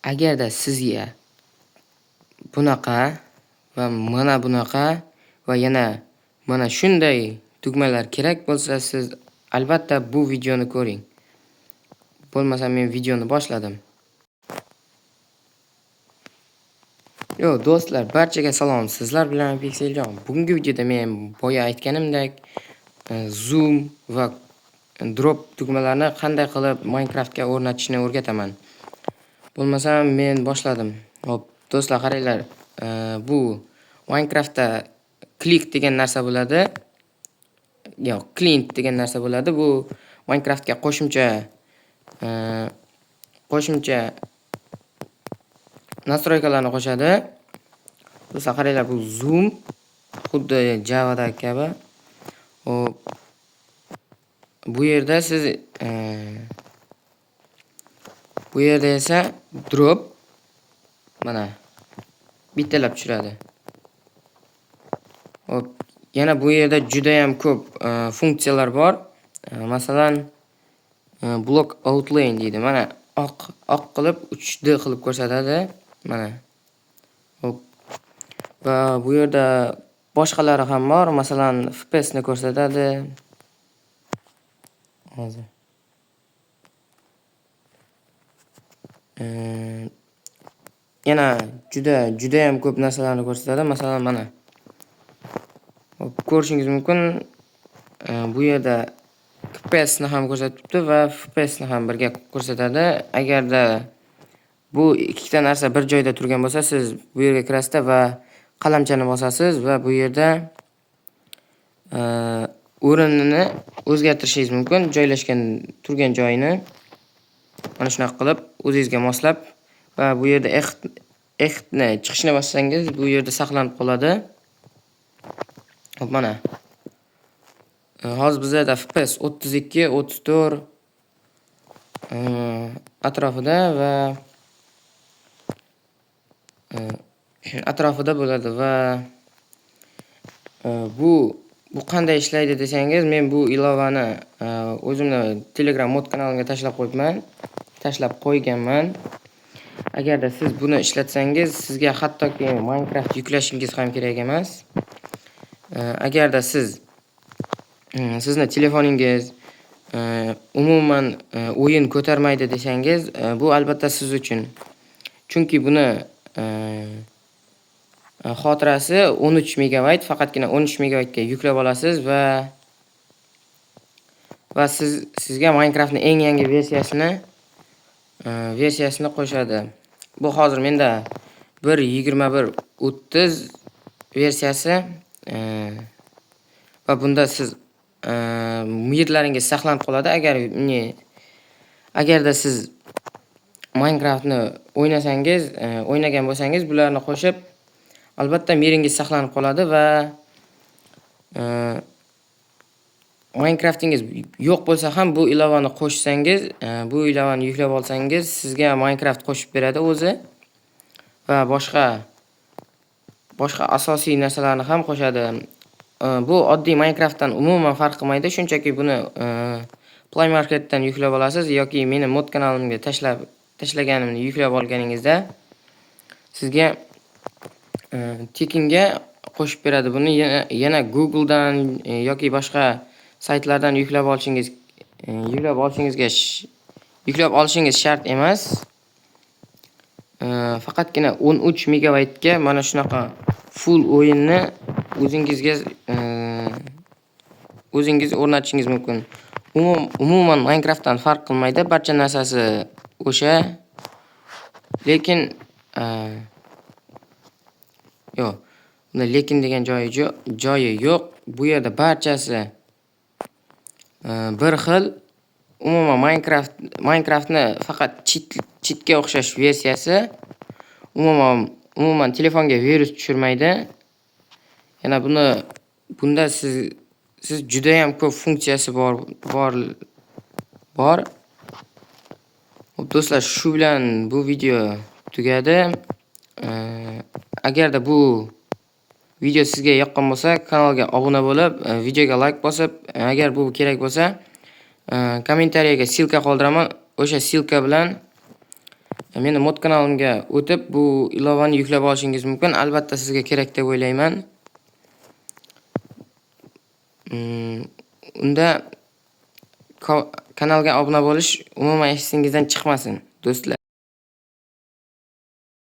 Agarda sizga bunaqa va mana bunaqa va yana mana shunday tugmalar kerak bo'lsa, siz albatta bu videoni ko'ring. Bo'lmasa men videoni boshladim. Yo do'stlar, barchaga salom. Sizlar bilan Pixeljon. Bugungi videoda men boya aytganimdek zoom va drop tugmalarini qanday qilib Minecraftga o'rnatishni o'rgataman. Bo'lmasa men boshladim. Hop, do'stlar qaranglar. Bu Minecraftda click degan narsa bo'ladi. Yo'q, client degan narsa bo'ladi. Bu Minecraftga qo'shimcha nastroykalarni qo'shadi. Do'stlar qaranglar, bu zoom xuddi Java'da kabi. Hop. Bu yerda siz bu yerda esa drop mana bittalab tushiradi. Hop, yana bu yerda juda ham ko'p funksiyalar bor. Masalan, block outline deydi. Mana oq qilib 3D qilib ko'rsatadi. Mana. Hop. Va bu yerda boshqalari ham bor. Masalan, FPS ni ko'rsatadi. Hozir. Yana juda ham ko'p narsalarni ko'rsatadi. Masalan, mana. Hop, ko'rishingiz mumkin. Bu yerda FPS ni ham ko'rsatibdi va FPS ni ham birga ko'rsatadi. Agarda bu ikkita narsa bir joyda turgan bo'lsa, siz bu yerga kirasiz va qalamchani bosasiz va bu yerda o'rinini o'zgartirishingiz mumkin. Joylashgan turgan joyini mana shunaqa qilib o'zingizga moslab va bu yerda ehtni chiqishni bossangiz, bu yerda saqlanib qoladi. Hop, mana. Hozir bizda FPS 32, 34 atrofida va atrofida bo'ladi va bu qanday ishlaydi desangiz, men bu ilovani o'zimni Telegram mod kanalimga tashlab qo'yganman. Agarda siz buni ishlatsangiz, sizga hattoki Minecraft yuklashingiz ham kerak emas. Agarda sizni telefoningiz umuman o'yin ko'tarmaydi desangiz, bu albatta siz uchun. Chunki buni xotirasi 13 megabayt, faqatgina 13 megabaytga yuklab olasiz va sizga Minecraftning eng yangi versiyasini qo'shadi. Bu hozir menda 1.21.30 versiyasi va bunda siz modlaringiz saqlanib qoladi. Agarda siz Minecraftni o'ynagan bo'lsangiz, bularni qo'shib albatta meringiz saqlanib qoladi va Minecraftingiz yo'q bo'lsa ham bu ilovani qo'shsangiz, bu ilovani yuklab olsangiz, sizga Minecraft qo'shib beradi o'zi va boshqa asosiy narsalarni ham qo'shadi. Bu oddiy Minecraftdan umuman farq qilmaydi. Shunchaki buni Play Marketdan yuklab olasiz yoki meni mod kanalimga tashlaganimni yuklab olganingizda sizga tekinga qo'shib beradi. Buni yana Googledan yoki boshqa saytlardan yuklab olishingiz shart emas. Faqatgina 13 megabaytga mana shunaqa full o'yinni o'zingiz o'rnatishingiz mumkin. Umuman Minecraftdan farq qilmaydi. Barcha narsasi o'sha. Lekin yo'q. Bunda lekin degan joyi yo'q. Bu yerda barchasi bir xil. Umuman Minecraftni faqat cheatga o'xshash versiyasi. Umuman telefonga virus tushirmaydi. Yana bunda siz juda ham ko'p funksiyasi bor. Hop, do'stlar, shu bilan bu video tugadi. Agarda bu video sizga yoqqan bo'lsa, kanalga obuna bo'lib, videoga like bosib, agar bu kerak bo'lsa, kommentariyaga silka qoldiraman. O'sha silka bilan Meni mod kanalimga o'tib bu ilovani yuklab olishingiz mumkin. Albatta sizga kerak deb o'ylayman. Unda kanalga obuna bo'lish umuman esingizdan chiqmasin, do'stlar.